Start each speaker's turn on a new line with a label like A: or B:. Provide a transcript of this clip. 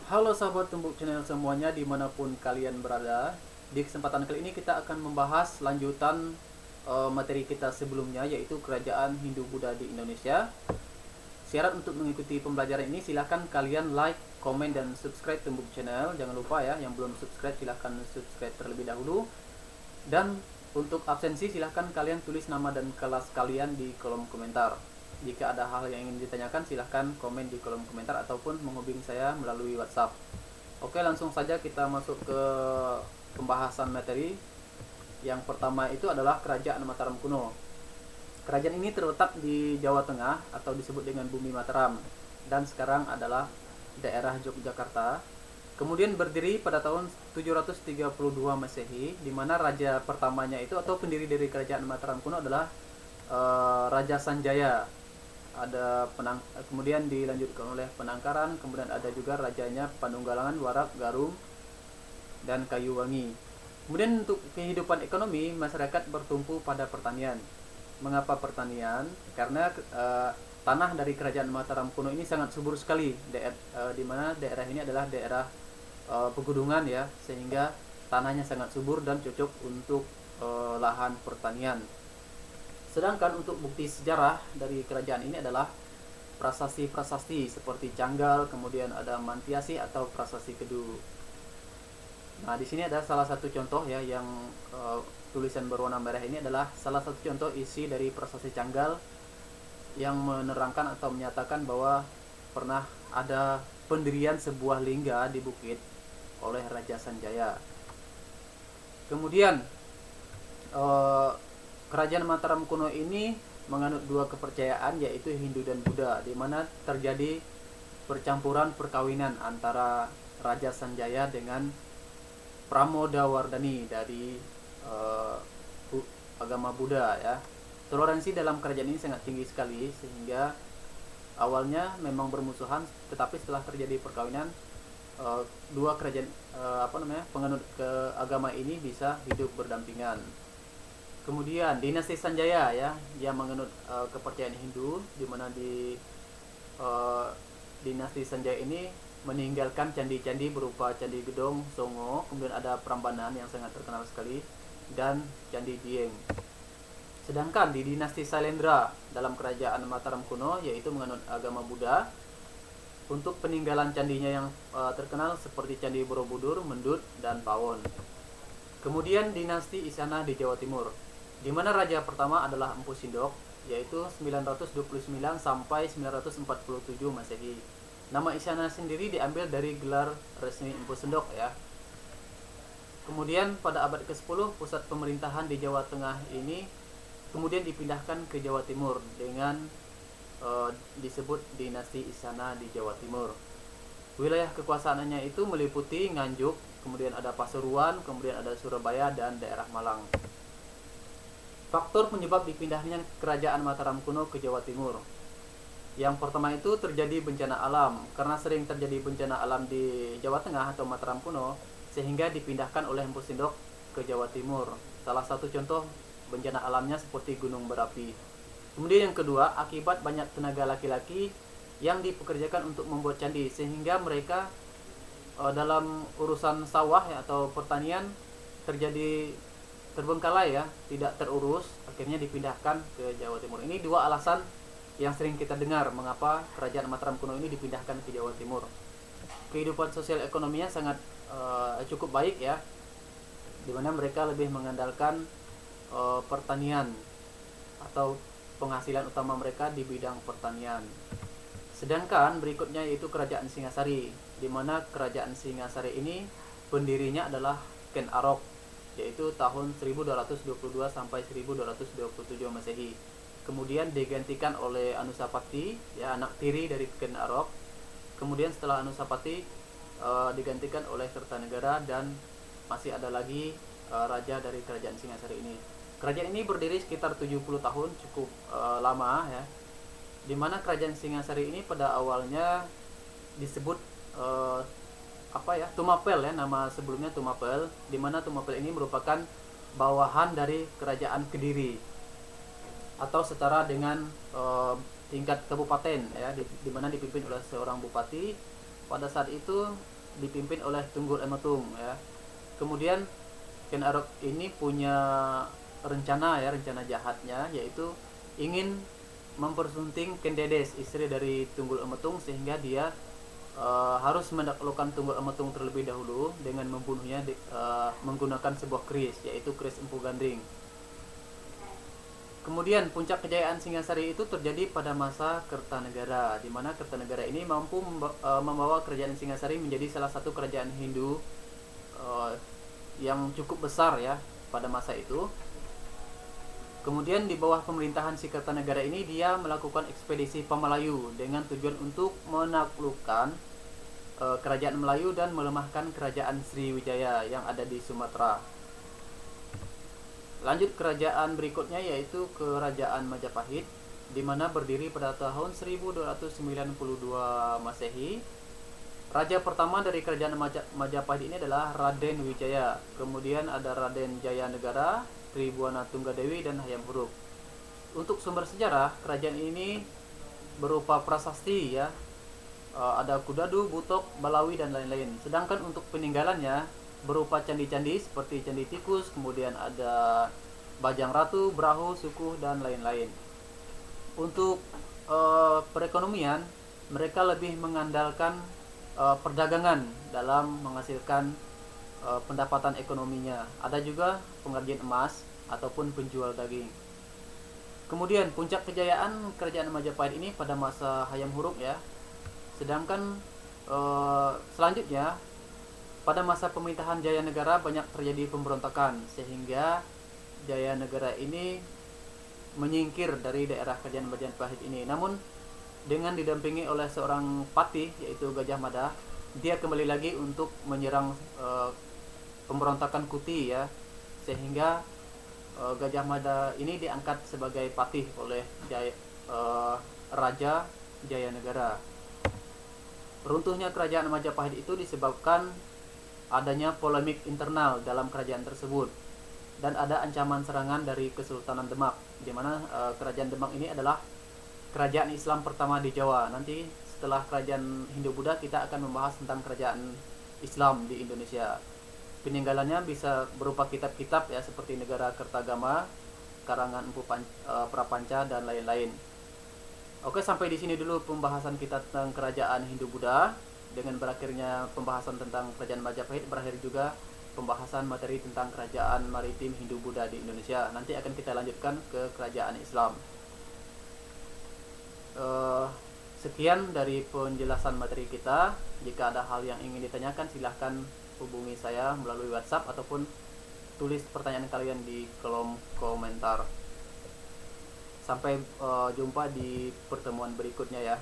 A: Halo sahabat Tumbuk Channel semuanya dimanapun kalian berada. Di kesempatan kali ini kita akan membahas lanjutan materi kita sebelumnya, yaitu kerajaan Hindu-Buddha di Indonesia. Syarat untuk mengikuti pembelajaran ini silahkan kalian like, komen, dan subscribe Tumbuk Channel. Jangan lupa ya, yang belum subscribe silahkan subscribe terlebih dahulu. Dan untuk absensi silahkan kalian tulis nama dan kelas kalian di kolom komentar. Jika ada hal yang ingin ditanyakan silahkan komen di kolom komentar ataupun menghubungi saya melalui WhatsApp. Oke, langsung saja kita masuk ke pembahasan materi. Yang pertama itu adalah Kerajaan Mataram kuno. Kerajaan ini terletak di Jawa Tengah atau disebut dengan Bumi Mataram dan sekarang adalah daerah Yogyakarta. Kemudian berdiri pada tahun 732 Masehi, di mana raja pertamanya itu atau pendiri dari Kerajaan Mataram kuno adalah Raja Sanjaya. Kemudian dilanjutkan oleh Penangkaran, kemudian ada juga rajanya Panunggalangan, Warak, Garung, dan Kayuwangi. Kemudian untuk kehidupan ekonomi, masyarakat bertumpu pada pertanian. Mengapa pertanian? Karena tanah dari Kerajaan Mataram kuno ini sangat subur sekali, di mana daerah ini adalah daerah pegunungan ya, sehingga tanahnya sangat subur dan cocok untuk lahan pertanian. Sedangkan untuk bukti sejarah dari kerajaan ini adalah prasasti-prasasti seperti Canggal, kemudian ada Mantiasi atau Prasasti Kedu. Nah, di sini ada salah satu contoh ya, yang tulisan berwarna merah ini adalah salah satu contoh isi dari Prasasti Canggal yang menerangkan atau menyatakan bahwa pernah ada pendirian sebuah lingga di bukit oleh Raja Sanjaya. Kemudian Kerajaan Mataram kuno ini menganut dua kepercayaan, yaitu Hindu dan Buddha, di mana terjadi percampuran perkawinan antara Raja Sanjaya dengan Pramodawardhani dari agama Buddha ya. Toleransi dalam kerajaan ini sangat tinggi sekali, sehingga awalnya memang bermusuhan, tetapi setelah terjadi perkawinan dua kerajaan penganut ke agama ini bisa hidup berdampingan. Kemudian dinasti Sanjaya ya, yang menganut kepercayaan Hindu, di mana di dinasti Sanjaya ini meninggalkan candi-candi berupa Candi Gedong, Songo, kemudian ada Prambanan yang sangat terkenal sekali, dan Candi Dieng. Sedangkan di dinasti Sailendra dalam kerajaan Mataram kuno, yaitu menganut agama Buddha, untuk peninggalan candinya yang terkenal seperti Candi Borobudur, Mendut, dan Pawon. Kemudian dinasti Isana di Jawa Timur, di mana raja pertama adalah Empu Sindok, yaitu 929 sampai 947 Masehi. Nama Isana sendiri diambil dari gelar resmi Empu Sindok ya. Kemudian pada abad ke-10 pusat pemerintahan di Jawa Tengah ini kemudian dipindahkan ke Jawa Timur dengan disebut dinasti Isana di Jawa Timur. Wilayah kekuasaannya itu meliputi Nganjuk, kemudian ada Pasuruan, kemudian ada Surabaya, dan daerah Malang. Faktor penyebab dipindahnya Kerajaan Mataram kuno ke Jawa Timur. Yang pertama itu terjadi bencana alam. Karena sering terjadi bencana alam di Jawa Tengah atau Mataram kuno, sehingga dipindahkan oleh Empu Sindok ke Jawa Timur. Salah satu contoh bencana alamnya seperti gunung berapi. Kemudian yang kedua, akibat banyak tenaga laki-laki yang dipekerjakan untuk membuat candi, sehingga mereka dalam urusan sawah ya, atau pertanian terjadi terbengkalai ya, tidak terurus, akhirnya dipindahkan ke Jawa Timur. Ini dua alasan yang sering kita dengar mengapa Kerajaan Mataram kuno ini dipindahkan ke Jawa Timur. Kehidupan sosial ekonominya sangat cukup baik ya, dimana mereka lebih mengandalkan pertanian atau penghasilan utama mereka di bidang pertanian. Sedangkan berikutnya yaitu Kerajaan Singasari, di mana Kerajaan Singasari ini pendirinya adalah Ken Arok, yaitu tahun 1222 sampai 1227 Masehi. Kemudian digantikan oleh Anusapati, ya, anak tiri dari Ken Arok. Kemudian setelah Anusapati digantikan oleh Kertanegara, dan masih ada lagi raja dari Kerajaan Singasari ini. Kerajaan ini berdiri sekitar 70 tahun, cukup lama ya. Di mana Kerajaan Singasari ini pada awalnya disebut Tumapel ya, nama sebelumnya Tumapel, di mana Tumapel ini merupakan bawahan dari Kerajaan Kediri atau setara dengan tingkat kabupaten ya, di mana dipimpin oleh seorang bupati. Pada saat itu dipimpin oleh Tunggul Emetung ya. Kemudian Ken Arok ini punya rencana jahatnya, yaitu ingin mempersunting Ken Dedes, istri dari Tunggul Emetung, sehingga dia harus menaklukkan Tunggul Emetung terlebih dahulu dengan membunuhnya menggunakan sebuah keris, yaitu keris Empu Gandring. Kemudian puncak kejayaan Singasari itu terjadi pada masa Kertanegara, di mana Kertanegara ini mampu membawa kerajaan Singasari menjadi salah satu kerajaan Hindu yang cukup besar ya pada masa itu. Kemudian di bawah pemerintahan si Kertanegara ini, dia melakukan ekspedisi Pamalayu dengan tujuan untuk menaklukkan kerajaan Melayu dan melemahkan kerajaan Sriwijaya yang ada di Sumatera. Lanjut kerajaan berikutnya, yaitu kerajaan Majapahit, di mana berdiri pada tahun 1292 Masehi. Raja pertama dari kerajaan Majapahit ini adalah Raden Wijaya. Kemudian ada Raden Jayanegara, Tribuana Tunggadewi, dan Hayam Huruf. Untuk sumber sejarah, kerajaan ini berupa prasasti ya. Ada Kudadu, Butok, Balawi, dan lain-lain. Sedangkan untuk peninggalannya berupa candi-candi seperti Candi Tikus, kemudian ada Bajang Ratu, Brahu, Sukuh, dan lain-lain. Untuk perekonomian, mereka lebih mengandalkan perdagangan dalam menghasilkan pendapatan ekonominya. Ada juga pengrajin emas ataupun penjual daging. Kemudian puncak kejayaan kerajaan Majapahit ini pada masa Hayam Huruf ya. Sedangkan selanjutnya pada masa pemerintahan Jayanegara banyak terjadi pemberontakan, sehingga Jayanegara ini menyingkir dari daerah kerajaan Majapahit ini. Namun dengan didampingi oleh seorang patih, yaitu Gajah Mada, dia kembali lagi untuk menyerang pemberontakan Kuti ya, sehingga Gajah Mada ini diangkat sebagai patih oleh Raja Jayanegara. Runtuhnya kerajaan Majapahit itu disebabkan adanya polemik internal dalam kerajaan tersebut, dan ada ancaman serangan dari Kesultanan Demak, di mana kerajaan Demak ini adalah kerajaan Islam pertama di Jawa. Nanti setelah kerajaan Hindu-Buddha kita akan membahas tentang kerajaan Islam di Indonesia. Peninggalannya bisa berupa kitab-kitab ya, seperti Negara Kertagama, karangan Empu Prapanca, dan lain-lain. Oke, sampai di sini dulu pembahasan kita tentang kerajaan Hindu-Buddha. Dengan berakhirnya pembahasan tentang kerajaan Majapahit, berakhir juga pembahasan materi tentang kerajaan maritim Hindu-Buddha di Indonesia. Nanti akan kita lanjutkan ke kerajaan Islam. Sekian dari penjelasan materi kita. Jika ada hal yang ingin ditanyakan, silahkan hubungi saya melalui WhatsApp ataupun tulis pertanyaan kalian di kolom komentar. Sampai jumpa di pertemuan berikutnya ya.